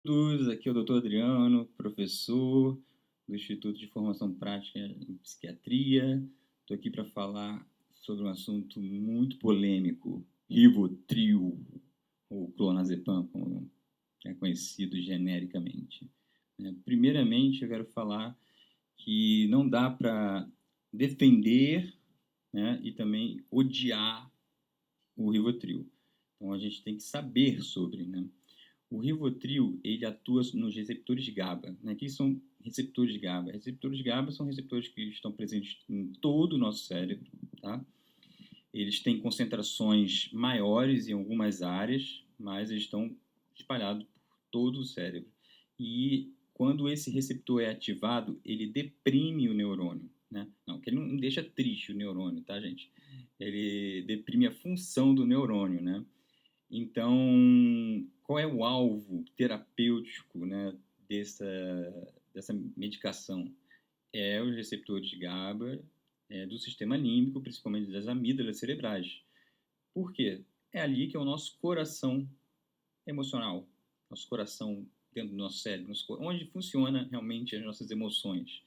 todos, aqui é o Dr. Adriano, professor do Instituto de Formação Prática em Psiquiatria. Estou aqui para falar sobre um assunto muito polêmico, Rivotril, ou clonazepam, como é conhecido genericamente. Primeiramente, eu quero falar que não dá para defender, né, e também odiar o Rivotril. Então, a gente tem que saber sobre, né? O Rivotril, ele atua nos receptores de GABA. Né? O que são receptores de GABA? Receptores de GABA são receptores que estão presentes em todo o nosso cérebro. Tá? Eles têm concentrações maiores em algumas áreas, mas eles estão espalhados por todo o cérebro. E quando esse receptor é ativado, ele deprime o neurônio. Né? Não, que ele não deixa triste o neurônio, tá, gente? Ele deprime a função do neurônio, né? Então, qual é o alvo terapêutico, né, dessa medicação? É os receptores de GABA, do sistema límbico, principalmente das amígdalas cerebrais. Por quê? É ali que é o nosso coração emocional, nosso coração dentro do nosso cérebro, onde funciona realmente as nossas emoções.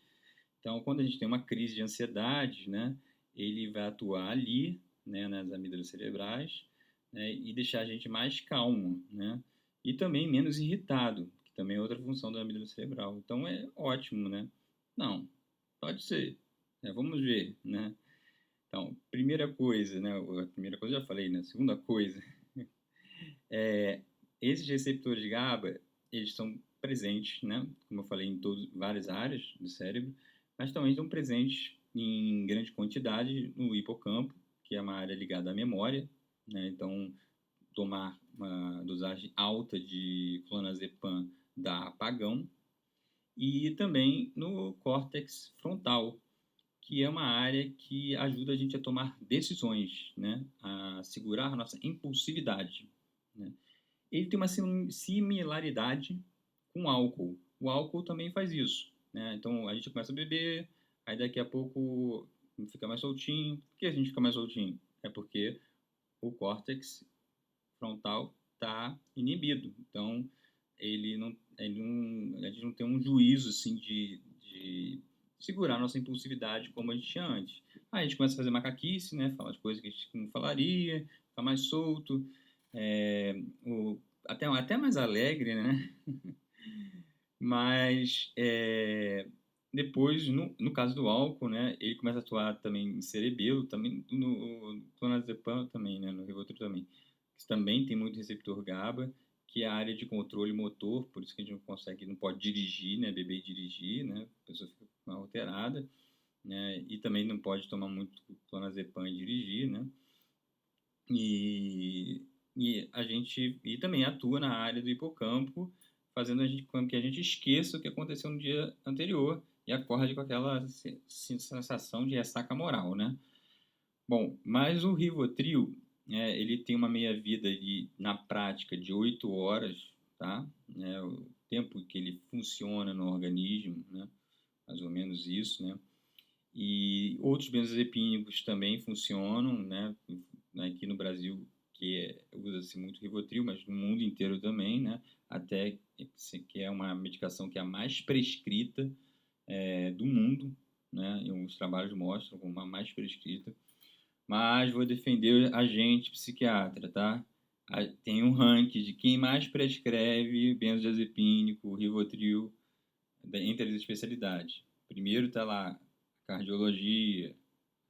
Então, quando a gente tem uma crise de ansiedade, né, ele vai atuar ali, né, nas amígdalas cerebrais, né, e deixar a gente mais calmo, né, e também menos irritado, que também é outra função da amígdala cerebral. Então, é ótimo, né? Não, pode ser. Vamos ver, né? Então, primeira coisa, né? A primeira coisa eu já falei, né? Segunda coisa, é, esses receptores de GABA, eles estão presentes, né? Como eu falei, em várias áreas do cérebro, mas também estão presentes em grande quantidade no hipocampo, que é uma área ligada à memória, né? Então, tomar uma dosagem alta de clonazepam dá apagão, e também no córtex frontal, que é uma área que ajuda a gente a tomar decisões, né? A segurar a nossa impulsividade, né? Ele tem uma similaridade com o álcool. O álcool também faz isso, né? Então a gente começa a beber, aí daqui a pouco fica mais soltinho. Por que a gente fica mais soltinho? É porque o córtex frontal está inibido. Então a gente não tem um juízo assim de segurar a nossa impulsividade como a gente tinha antes. Aí a gente começa a fazer macaquice, né? Falar de coisas que a gente não falaria, ficar mais solto, é, até mais alegre, né? Mas depois, no caso do álcool, né, ele começa a atuar também em cerebelo, também no clonazepam também, né, no Rivotril também. Que também tem muito receptor GABA, que é a área de controle motor, por isso que a gente não pode dirigir, né, beber e dirigir, né, a pessoa fica alterada, né, e também não pode tomar muito clonazepam e dirigir, né. E, e também atua na área do hipocampo, fazendo com que a gente esqueça o que aconteceu no dia anterior e acorde com aquela sensação de ressaca moral, né? Bom, mas o Rivotril, ele tem uma meia-vida na prática de 8 horas, tá? O tempo que ele funciona no organismo, né? Mais ou menos isso, né? E outros benzodiazepínicos também funcionam, né? Aqui no Brasil, usa-se muito Rivotril, mas no mundo inteiro também, né? Até que é uma medicação que é a mais prescrita do mundo, né? E alguns trabalhos mostram como a mais prescrita. Mas vou defender a gente, psiquiatra, tá? Tem um ranking de quem mais prescreve benzodiazepínico, Rivotril, entre as especialidades. Primeiro está lá cardiologia,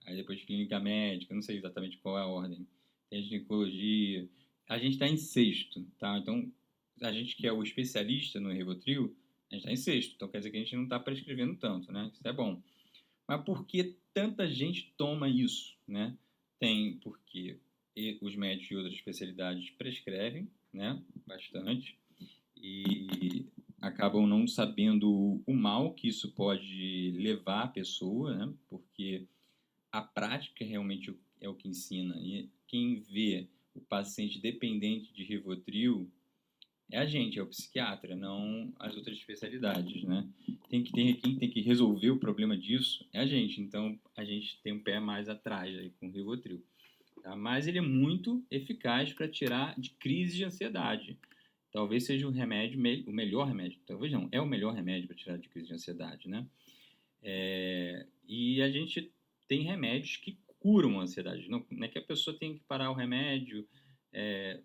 aí depois clínica médica, não sei exatamente qual é a ordem. Tem a ginecologia. A gente está em sexto, tá? Então, a gente que é o especialista no Rivotril, a gente está em sexto. Então, quer dizer que a gente não está prescrevendo tanto, né? Isso é bom. Mas por que tanta gente toma isso, né? Tem porque os médicos de outras especialidades prescrevem, né? Bastante. E acabam não sabendo o mal que isso pode levar a pessoa, né? Porque a prática realmente é o que ensina. E quem vê o paciente dependente de Rivotril é a gente, é o psiquiatra, não as outras especialidades, né? Quem tem que resolver o problema disso é a gente. Então, a gente tem um pé mais atrás aí com o Rivotril. Tá? Mas ele é muito eficaz para tirar de crise de ansiedade. talvez seja o remédio, o melhor remédio, talvez não, é o melhor remédio para tirar de crise de ansiedade, né? E a gente tem remédios que curam a ansiedade. Não é que a pessoa tem que parar o remédio, é,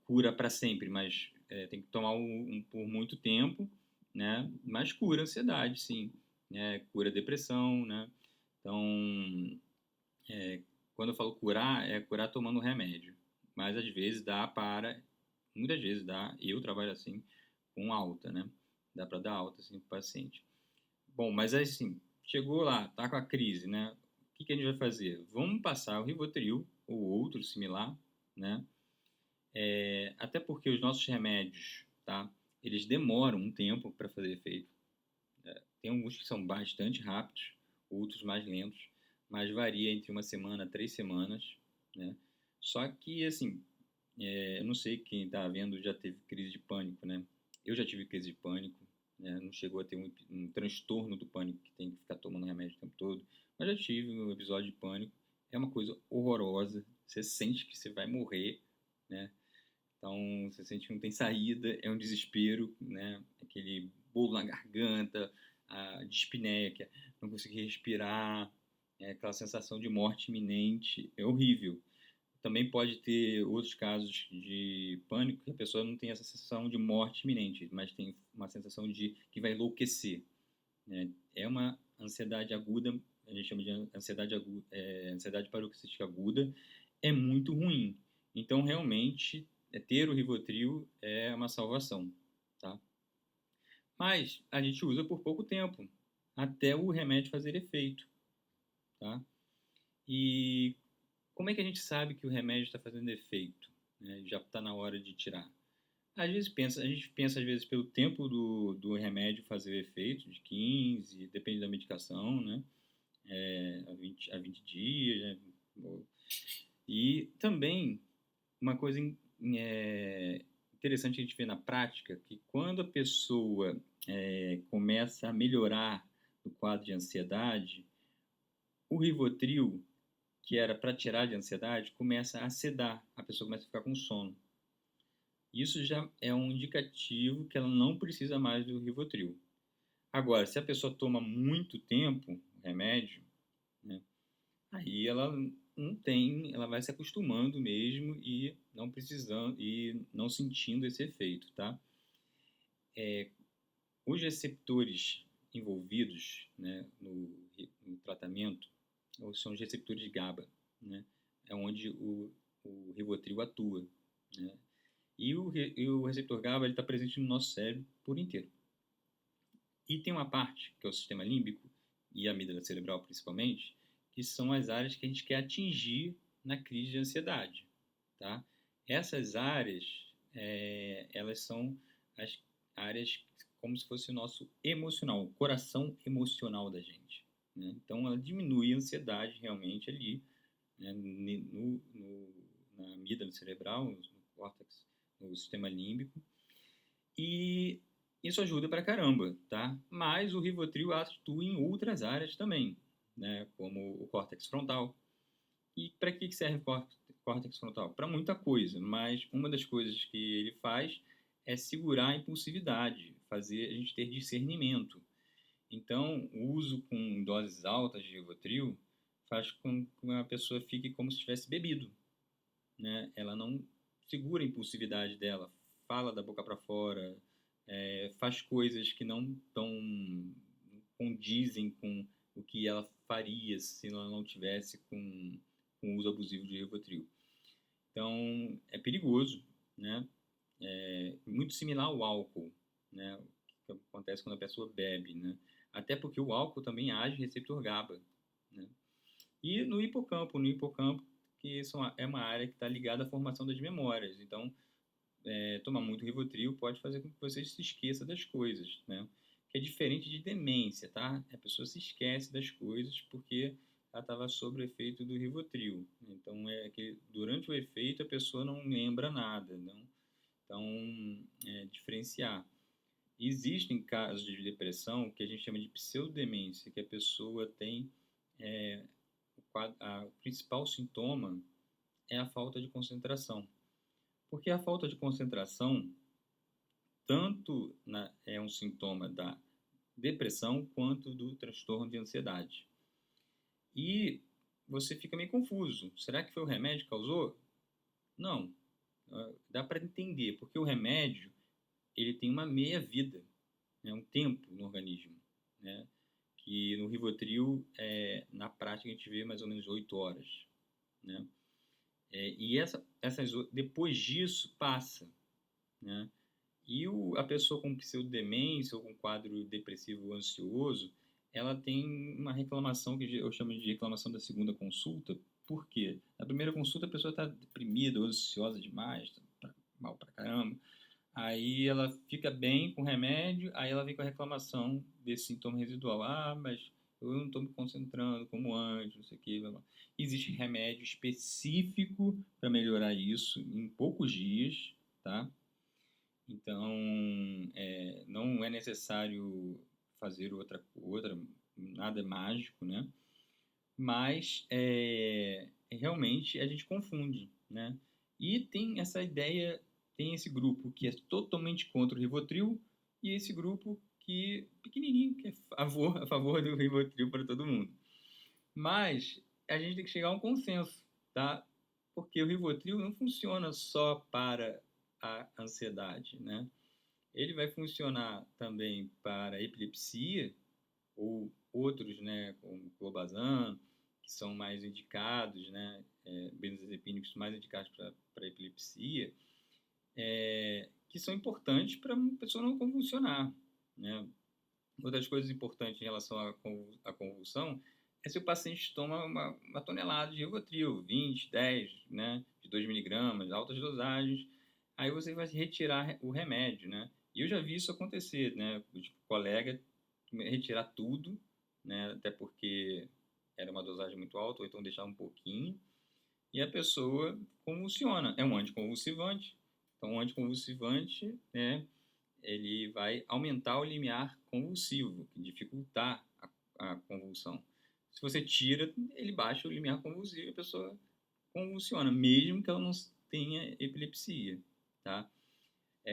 cura para sempre, mas tem que tomar por muito tempo, né? Mas cura a ansiedade, sim, né? Cura a depressão, né? Então, quando eu falo curar, é curar tomando remédio. Mas às vezes muitas vezes dá, eu trabalho assim, com alta, né? Dá para dar alta assim para o paciente. Bom, mas assim, chegou lá, tá com a crise, né? O que que a gente vai fazer? Vamos passar o Rivotril ou outro similar, né? Até porque os nossos remédios, tá? Eles demoram um tempo para fazer efeito. Tem alguns que são bastante rápidos, outros mais lentos, mas varia entre uma semana a 3 semanas, né? Só que, assim, eu não sei quem está vendo já teve crise de pânico, né? Eu já tive crise de pânico, né? Não chegou a ter um transtorno do pânico que tem que ficar tomando remédio o tempo todo, mas já tive um episódio de pânico. É uma coisa horrorosa. Você sente que você vai morrer, né? Então, você sente que não tem saída, é um desespero, né? Aquele bolo na garganta, a dispneia, que é não conseguir respirar, aquela sensação de morte iminente, é horrível. Também pode ter outros casos de pânico que a pessoa não tem essa sensação de morte iminente, mas tem uma sensação de que vai enlouquecer, né? É uma ansiedade aguda, a gente chama de ansiedade aguda, ansiedade paroxística aguda, é muito ruim. Então, realmente, ter o Rivotril é uma salvação, tá? Mas a gente usa por pouco tempo, até o remédio fazer efeito, tá? E como é que a gente sabe que o remédio está fazendo efeito, né? Já está na hora de tirar? A gente pensa às vezes pelo tempo do remédio fazer efeito, de 15, depende da medicação, né? A 20 dias, né? E também uma coisa interessante que a gente vê na prática, que quando a pessoa começa a melhorar o quadro de ansiedade, o Rivotril, que era para tirar de ansiedade, começa a sedar, a pessoa começa a ficar com sono. Isso já é um indicativo que ela não precisa mais do Rivotril. Agora, se a pessoa toma muito tempo o remédio, né, aí ela não tem, ela vai se acostumando mesmo e não precisando e não sentindo esse efeito, tá? Os receptores envolvidos, né, no tratamento são os receptores de GABA, né? É onde o Rivotril atua, né? E o receptor GABA está presente no nosso cérebro por inteiro. E tem uma parte, que é o sistema límbico, e a amígdala cerebral principalmente, que são as áreas que a gente quer atingir na crise de ansiedade, tá? Essas áreas, elas são as áreas como se fosse o nosso emocional, o coração emocional da gente, né? Então, ela diminui a ansiedade realmente ali, né, na amígdala cerebral, no córtex, no sistema límbico, e isso ajuda pra caramba, tá? Mas o Rivotril atua em outras áreas também, né? Como o córtex frontal. E para que serve o córtex frontal? Para muita coisa, mas uma das coisas que ele faz é segurar a impulsividade, fazer a gente ter discernimento. Então, o uso com doses altas de Rivotril faz com que a pessoa fique como se tivesse bebido, né? Ela não segura a impulsividade dela, fala da boca para fora, faz coisas que não tão condizem com o que ela faria se ela não tivesse com o uso abusivo de Rivotril. Então, é perigoso, né? Muito similar ao álcool, né? O que acontece quando a pessoa bebe, né? Até porque o álcool também age receptor GABA, né? E no hipocampo, que é uma área que está ligada à formação das memórias. Então, tomar muito Rivotril pode fazer com que você se esqueça das coisas, né? Que é diferente de demência, tá? A pessoa se esquece das coisas porque ela estava sob o efeito do Rivotril. Então, é que durante o efeito a pessoa não lembra nada, não? Então, diferenciar. Existem casos de depressão que a gente chama de pseudodemência, que a pessoa tem o principal sintoma é a falta de concentração. Porque a falta de concentração é um sintoma da depressão quanto do transtorno de ansiedade. E você fica meio confuso. Será que foi o remédio que causou? Não. Dá para entender, porque o remédio ele tem uma meia-vida, né, um tempo no organismo, né, que no Rivotril, na prática, a gente vê mais ou menos 8 horas. Né? E depois disso passa. Né? E a pessoa com pseudodemência ou com quadro depressivo ansioso, ela tem uma reclamação que eu chamo de reclamação da segunda consulta. Por quê? Na primeira consulta a pessoa está deprimida, ansiosa demais, tá mal pra caramba. Aí ela fica bem com o remédio, aí ela vem com a reclamação desse sintoma residual. Ah, mas eu não estou me concentrando como antes, não sei o quê. Blá, blá. Existe remédio específico para melhorar isso em poucos dias, tá? Então, não é necessário fazer outra, nada mágico, né? Mas, realmente, a gente confunde, né? E tem essa ideia, tem esse grupo que é totalmente contra o Rivotril e esse grupo pequenininho, que é a favor do Rivotril para todo mundo. Mas a gente tem que chegar a um consenso, tá? Porque o Rivotril não funciona só para a ansiedade, né? Ele vai funcionar também para epilepsia ou outros, né, como clobazam, que são mais indicados, né, benzodiazepínicos mais indicados para epilepsia, que são importantes para uma pessoa não convulsionar, né? Outras coisas importantes em relação à convulsão é se o paciente toma uma tonelada de Rivotril, 20, 10, né, de 2 miligramas, altas dosagens, aí você vai retirar o remédio, né? E eu já vi isso acontecer, né? O colega retirar tudo, né? Até porque era uma dosagem muito alta, ou então deixar um pouquinho, e a pessoa convulsiona. É um anticonvulsivante, então o anticonvulsivante, né, ele vai aumentar o limiar convulsivo, que dificultar a convulsão. Se você tira, ele baixa o limiar convulsivo e a pessoa convulsiona, mesmo que ela não tenha epilepsia, tá?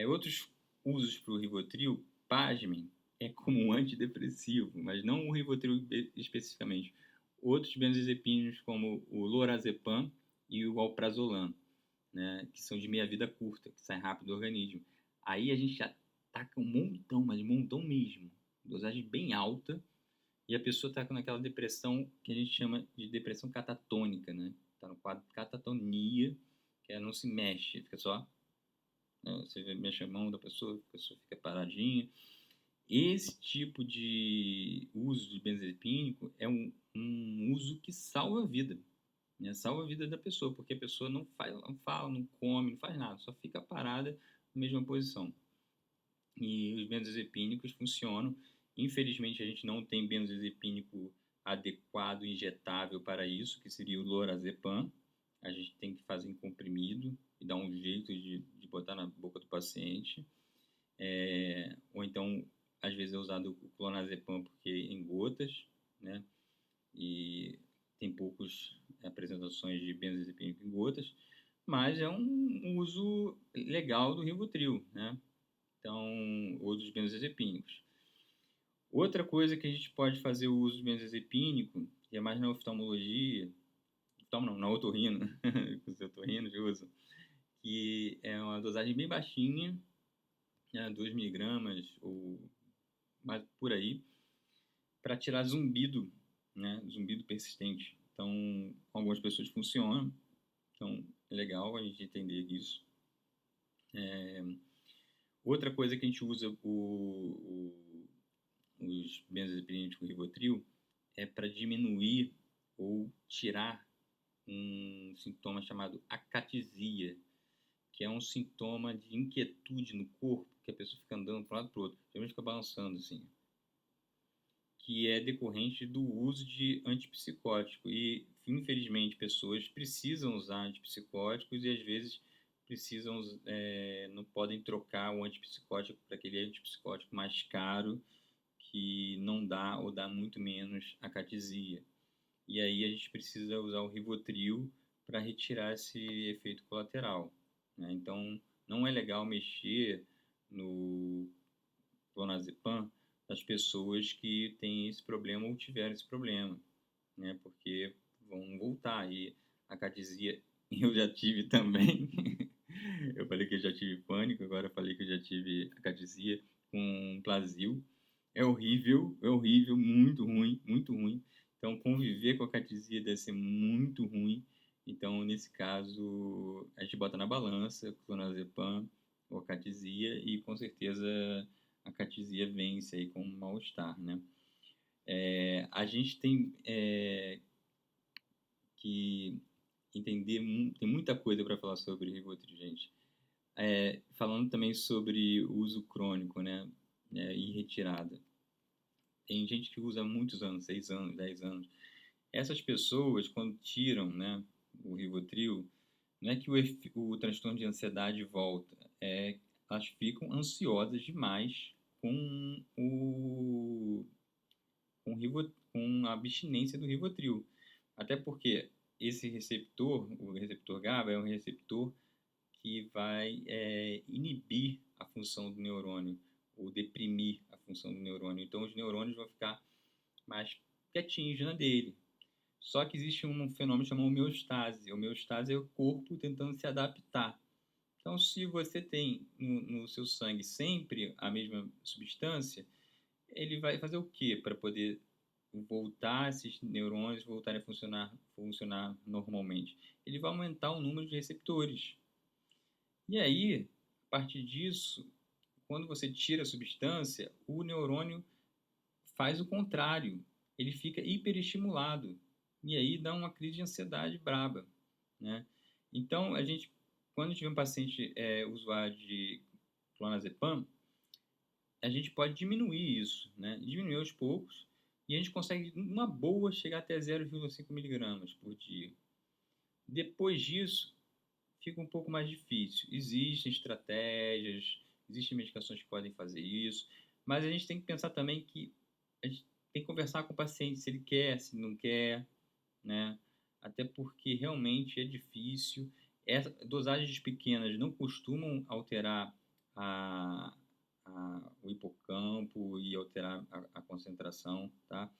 Outros usos para o Rivotril, pasmem, é como um antidepressivo, mas não o Rivotril especificamente. Outros benzodiazepinos como o lorazepam e o alprazolam, né, que são de meia-vida curta, que saem rápido do organismo. Aí a gente ataca um montão, mas um montão mesmo. Dosagem bem alta, e a pessoa está com aquela depressão que a gente chama de depressão catatônica, né? Está no quadro de catatonia, que ela não se mexe, fica só, né, você mexe a mão da pessoa, a pessoa fica paradinha. Esse tipo de uso de benzodiazepínico é um uso que salva a vida, né? Salva a vida da pessoa, porque a pessoa não fala, não come, não faz nada, só fica parada na mesma posição. E os benzodiazepínicos funcionam. Infelizmente, a gente não tem benzodiazepínico adequado, injetável para isso, que seria o lorazepam. A gente tem que fazer em comprimido e dar um jeito de botar na boca do paciente. Ou então, às vezes é usado o clonazepam porque em gotas, né? E tem poucas apresentações de benzodiazepínico em gotas, mas é um uso legal do Rivotril, né? Então, ou dos benzodiazepínicos. Outra coisa que a gente pode fazer o uso do benzodiazepínico, que é mais na oftalmologia, não, na otorrina, que os otorrinos usam, que é uma dosagem bem baixinha, né, 2 miligramas ou mais por aí, para tirar zumbido, né, zumbido persistente. Então, com algumas pessoas funciona, então é legal a gente entender isso. Outra coisa que a gente usa os benzodiazepínicos com Rivotril é para diminuir ou tirar um sintoma chamado acatisia, que é um sintoma de inquietude no corpo, que a pessoa fica andando para um lado para o outro, geralmente fica balançando assim, que é decorrente do uso de antipsicótico. E, infelizmente, pessoas precisam usar antipsicóticos e, às vezes, não podem trocar o antipsicótico para aquele antipsicótico mais caro, que não dá ou dá muito menos acatisia. E aí a gente precisa usar o Rivotril para retirar esse efeito colateral. né? Então, não é legal mexer no clonazepam das pessoas que têm esse problema ou tiveram esse problema, né? Porque vão voltar. E a cardisia eu já tive também. Eu falei que eu já tive pânico, agora eu falei que eu já tive acadisia com Plasil. É horrível, muito ruim, muito ruim. Então, conviver com a acadisia deve ser muito ruim. Então, nesse caso, a gente bota na balança clonazepam ou acadisia e, com certeza, a acadisia vence aí com um mal-estar, né? A gente tem que entender, tem muita coisa para falar sobre Rivotril, gente. Falando também sobre o uso crônico, né? E retirada. Tem gente que usa há muitos anos, 6 anos, 10 anos. Essas pessoas, quando tiram, né, o Rivotril, não é que o transtorno de ansiedade volta, elas ficam ansiosas demais com com a abstinência do Rivotril. Até porque esse receptor, o receptor GABA, é um receptor que vai inibir a função do neurônio ou deprimir a função do neurônio. Então, os neurônios vão ficar mais quietinhos na dele. Só que existe um fenômeno chamado homeostase. A homeostase é o corpo tentando se adaptar. Então, se você tem no seu sangue sempre a mesma substância, ele vai fazer o quê para poder voltar esses neurônios voltarem a funcionar normalmente? Ele vai aumentar o número de receptores. E aí, a partir disso, quando você tira a substância, o neurônio faz o contrário. Ele fica hiperestimulado. E aí dá uma crise de ansiedade braba, né? Então, quando tiver um paciente usuário de clonazepam, a gente pode diminuir isso, né? Diminuir aos poucos e a gente consegue, uma boa, chegar até 0,5 miligramas por dia. Depois disso, fica um pouco mais difícil. Existem estratégias, existem medicações que podem fazer isso, mas a gente tem que pensar também que a gente tem que conversar com o paciente se ele quer, se não quer, né? Até porque realmente é difícil. Dosagens pequenas não costumam alterar a, o hipocampo e alterar a concentração, tá?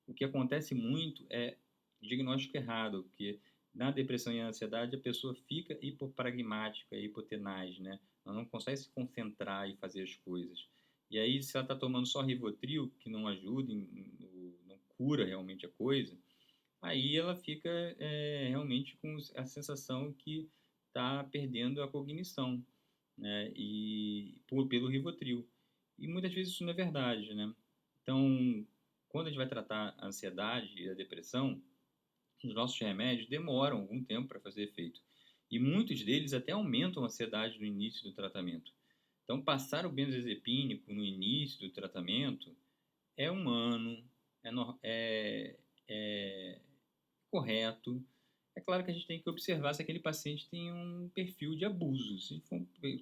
O que acontece muito é diagnóstico errado, porque na depressão e ansiedade a pessoa fica hipopragmática, hipotenaz, né? Ela não consegue se concentrar e fazer as coisas. E aí, se ela está tomando só Rivotril, que não ajuda, não cura realmente a coisa, aí ela fica realmente com a sensação que está perdendo a cognição, né? Pelo Rivotril. E muitas vezes isso não é verdade, né? Então, quando a gente vai tratar a ansiedade e a depressão, os nossos remédios demoram algum tempo para fazer efeito. E muitos deles até aumentam a ansiedade no início do tratamento. Então, passar o benzodiazepínico no início do tratamento é humano, é correto. É claro que a gente tem que observar se aquele paciente tem um perfil de abuso. Se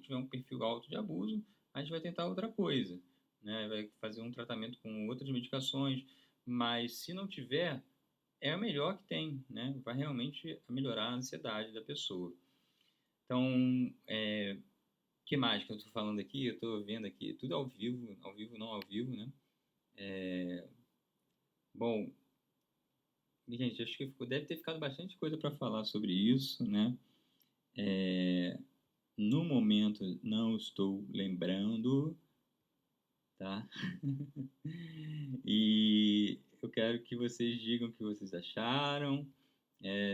tiver um perfil alto de abuso, a gente vai tentar outra coisa, né? Vai fazer um tratamento com outras medicações, mas se não tiver, é a melhor que tem, né? Vai realmente melhorar a ansiedade da pessoa. Então, que mais que eu estou falando aqui? Eu estou vendo aqui, tudo ao vivo não ao vivo, né? Bom, gente, acho que deve ter ficado bastante coisa para falar sobre isso, né? No momento não estou lembrando, tá? E eu quero que vocês digam o que vocês acharam.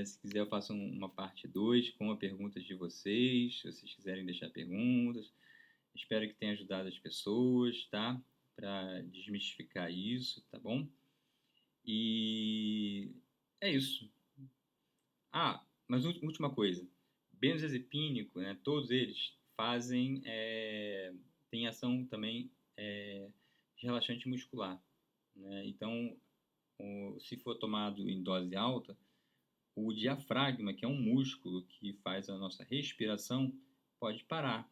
Se quiser, eu faço uma parte 2 com as perguntas de vocês, se vocês quiserem deixar perguntas. Espero que tenha ajudado as pessoas, tá? Para desmistificar isso, tá bom? E é isso. Ah, mas última coisa. Benzodiazepínico, né? Todos eles fazem, tem ação também de relaxante muscular, né? Então, se for tomado em dose alta, o diafragma, que é um músculo que faz a nossa respiração, pode parar,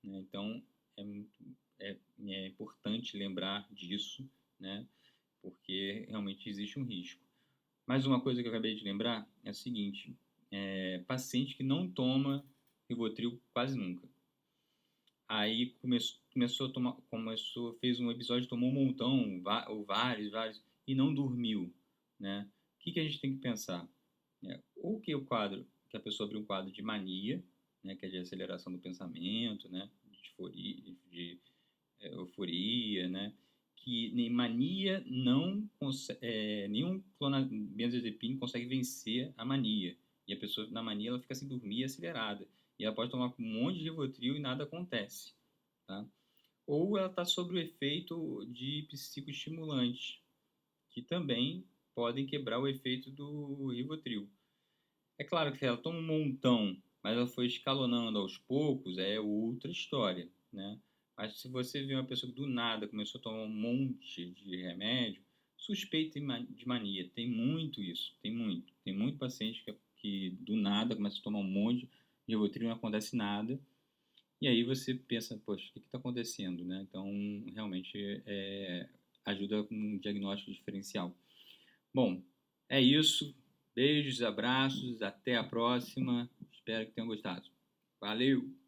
né? Então, é, muito, é importante lembrar disso, né? Porque realmente existe um risco. Mais uma coisa que eu acabei de lembrar é o seguinte: paciente que não toma Rivotril quase nunca. Aí começou a tomar, fez um episódio, tomou um montão, ou vários, e não dormiu, né? O que que a gente tem que pensar? Ou que o quadro, que a pessoa abriu um quadro de mania, né, que é de aceleração do pensamento, né, de disforia, euforia, né, que nem mania não nenhum benzodiazepina consegue vencer a mania. E a pessoa na mania ela fica sem dormir, acelerada. E ela pode tomar um monte de Rivotril e nada acontece, tá? Ou ela está sob o efeito de psicoestimulantes, que também podem quebrar o efeito do Rivotril. É claro que se ela toma um montão, mas ela foi escalonando aos poucos, é outra história, né? Mas se você vê uma pessoa que do nada começou a tomar um monte de remédio, suspeita de mania. Tem muito isso, tem muito. Tem muito paciente que do nada começa a tomar um monte de Rivotril e não acontece nada. E aí você pensa, poxa, o que está acontecendo, né? Então, realmente, ajuda com um diagnóstico diferencial. Bom, é isso. Beijos, abraços, até a próxima. Espero que tenham gostado. Valeu!